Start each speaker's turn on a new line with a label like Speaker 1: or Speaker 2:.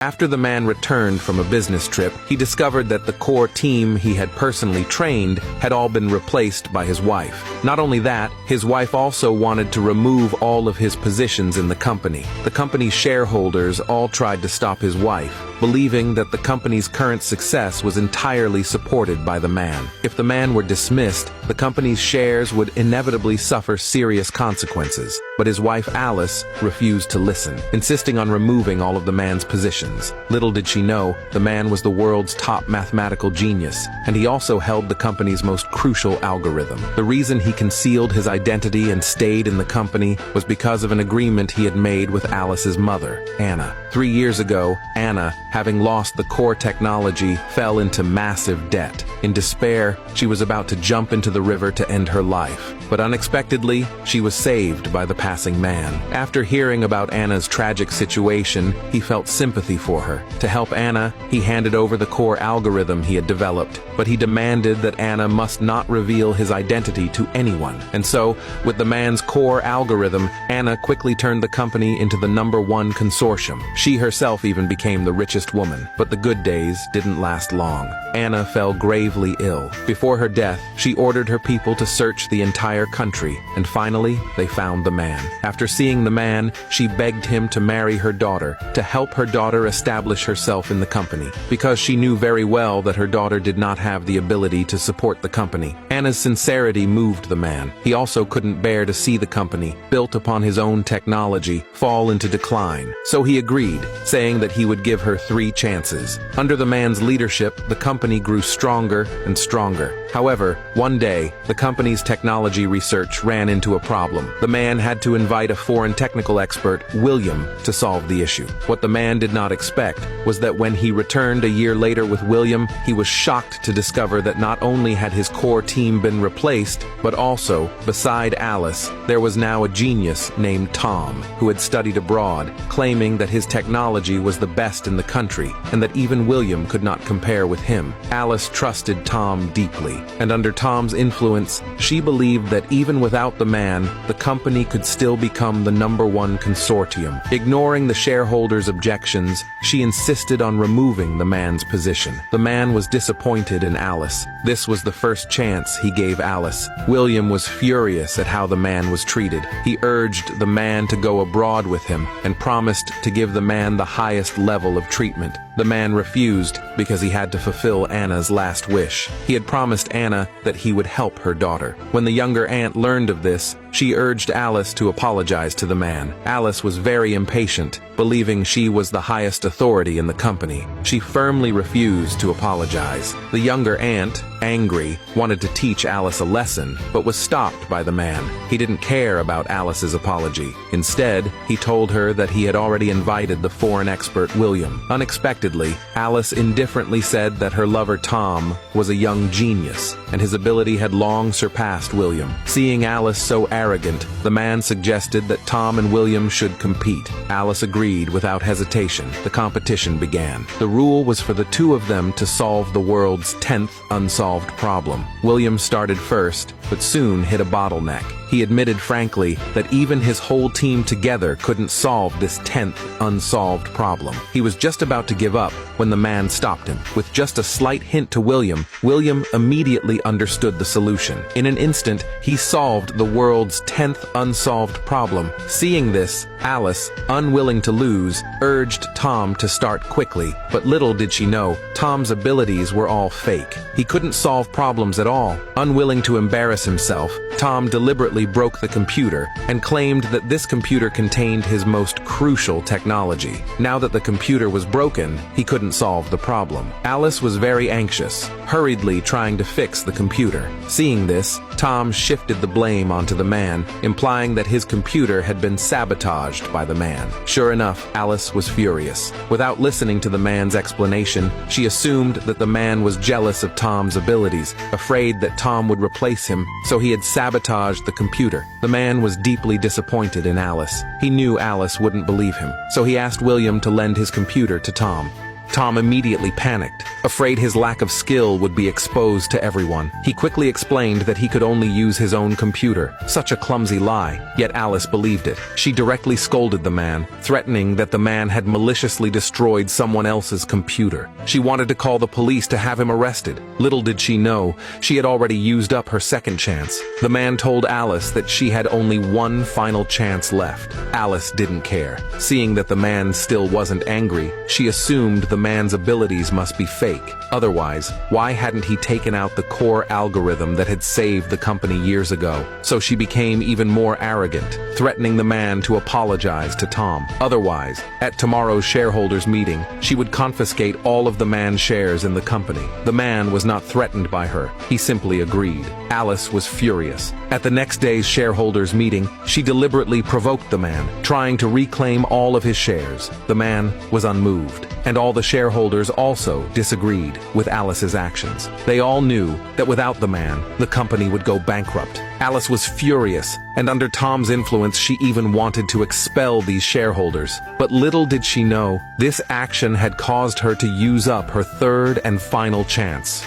Speaker 1: After the man returned from a business trip, he discovered that the core team he had personally trained had all been replaced by his wife. Not only that, his wife also wanted to remove all of his positions in the company. The company's shareholders all tried to stop his wife, believing that the company's current success was entirely supported by the man. If the man were dismissed, the company's shares would inevitably suffer serious consequences. But his wife Alice refused to listen, insisting on removing all of the man's positions. Little did she know, the man was the world's top mathematical genius, and he also held the company's most crucial algorithm. The reason he concealed his identity and stayed in the company was because of an agreement he had made with Alice's mother, Anna. 3 years ago, Anna, having lost the core technology, fell into massive debt. In despair, she was about to jump into the river to end her life. But unexpectedly, she was saved by the passing man. After hearing about Anna's tragic situation, he felt sympathy for her. To help Anna, he handed over the core algorithm he had developed, but he demanded that Anna must not reveal his identity to anyone. And so, with the man's core algorithm, Anna quickly turned the company into the #1 consortium. She herself even became the richest woman. But the good days didn't last long. Anna fell gravely ill. Before her death, she ordered her people to search the entire country, and finally, they found the man. After seeing the man, she begged him to marry her daughter, to help her daughter establish herself in the company, because she knew very well that her daughter did not have the ability to support the company. Anna's sincerity moved the man. He also couldn't bear to see the company, built upon his own technology, fall into decline. So he agreed, saying that he would give her 3 chances. Under the man's leadership, the company grew stronger and stronger. However, one day, the company's technology research ran into a problem. The man had to invite a foreign technical expert, William, to solve the issue. What the man did not expect was that when he returned a year later with William, he was shocked to discover that not only had his core team been replaced, but also, beside Alice, there was now a genius named Tom, who had studied abroad, claiming that his technology was the best in the country, and that even William could not compare with him. Alice trusted Tom deeply, and under Tom's influence, she believed that even without the man, the company could still become the #1 consortium. Ignoring the shareholders' objections, she insisted on removing the man's position. The man was disappointed in Alice. This was the first chance he gave Alice. William was furious at how the man was treated. He urged the man to go abroad with him and promised to give the man the highest level of treatment. The man refused because he had to fulfill Anna's last wish. He had promised Anna that he would help her daughter. When the younger aunt learned of this, she urged Alice to apologize to the man. Alice was very impatient, believing she was the highest authority in the company. She firmly refused to apologize. The younger aunt, angry, wanted to teach Alice a lesson, but was stopped by the man. He didn't care about Alice's apology. Instead, he told her that he had already invited the foreign expert William. Unexpectedly, Alice indifferently said that her lover Tom was a young genius, and his ability had long surpassed William. Seeing Alice so arrogant, the man suggested that Tom and William should compete. Alice agreed without hesitation. The competition began. The rule was for the two of them to solve the world's 10th unsolved problem. William started first, but soon hit a bottleneck. He admitted frankly that even his whole team together couldn't solve this 10th unsolved problem. He was just about to give up when the man stopped him. With just a slight hint to William, William immediately understood the solution. In an instant, he solved the world's 10th unsolved problem. Seeing this, Alice, unwilling to lose, urged Tom to start quickly. But little did she know, Tom's abilities were all fake. He couldn't solve problems at all. Unwilling to embarrass himself, Tom deliberately broke the computer and claimed that this computer contained his most crucial technology. Now that the computer was broken, he couldn't solve the problem. Alice was very anxious, hurriedly trying to fix the computer. Seeing this, Tom shifted the blame onto the man, implying that his computer had been sabotaged by the man. Sure enough, Alice was furious. Without listening to the man's explanation, she assumed that the man was jealous of Tom's abilities, afraid that Tom would replace him, so he had sabotaged the computer. The man was deeply disappointed in Alice. He knew Alice wouldn't believe him, so he asked William to lend his computer to Tom. Tom immediately panicked, afraid his lack of skill would be exposed to everyone. He quickly explained that he could only use his own computer. Such a clumsy lie, yet Alice believed it. She directly scolded the man, threatening that the man had maliciously destroyed someone else's computer. She wanted to call the police to have him arrested. Little did she know, she had already used up her second chance. The man told Alice that she had only one final chance left. Alice didn't care. Seeing that the man still wasn't angry, she assumed the man's abilities must be fake. Otherwise, why hadn't he taken out the core algorithm that had saved the company years ago? So she became even more arrogant, threatening the man to apologize to Tom. Otherwise, at tomorrow's shareholders meeting, she would confiscate all of the man's shares in the company. The man was not threatened by her. He simply agreed. Alice was furious. At the next day's shareholders meeting, she deliberately provoked the man, trying to reclaim all of his shares. The man was unmoved, and all the shareholders also disagreed with Alice's actions. They all knew that without the man, the company would go bankrupt. Alice was furious, and under Tom's influence, she even wanted to expel these shareholders. But little did she know, this action had caused her to use up her third and final chance.